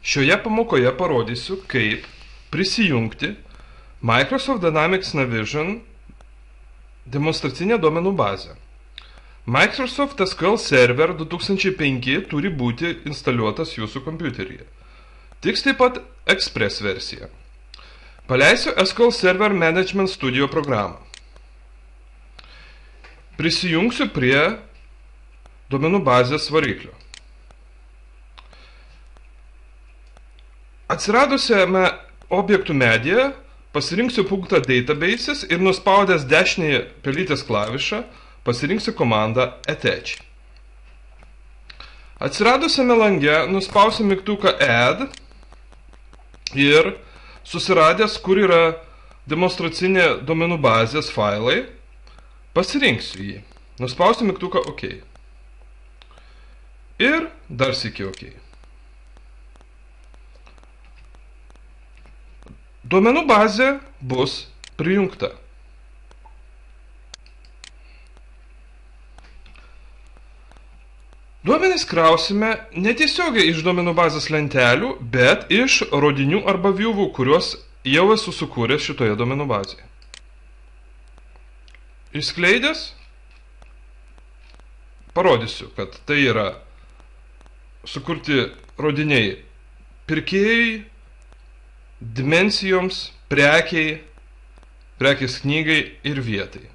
Šioje pamokoje parodysiu, kaip prisijungti Microsoft Dynamics Navision demonstracinę duomenų bazę. Microsoft SQL Server 2005 turi būti instaliuotas jūsų kompiuteryje. Tiks taip pat Express versija. Paleisiu SQL Server Management Studio programą. Prisijungsiu prie duomenų bazės variklio. Atsiradusiame objektų medyje pasirinksiu punktą Databases ir nuspaudęs dešinėje pelytės klavišą pasirinksiu komandą Attach. Atsiradusiame lange nuspausiu mygtuką Add ir susiradęs, kur yra demonstracinė duomenų bazės failai, pasirinksiu jį. Nuspausiu mygtuką OK. Ir dar sykį OK. Duomenų bazė bus prijungta. Duomenis krausime netiesiogiai iš duomenų bazės lentelių, bet iš rodinių arba viewų, kuriuos jau esu sukūręs šitoje duomenų bazėje. Išskleidęs parodysiu, kad tai yra sukurti rodiniai pirkėjai, dimensijoms, prekiai, prekės knygai ir vietai.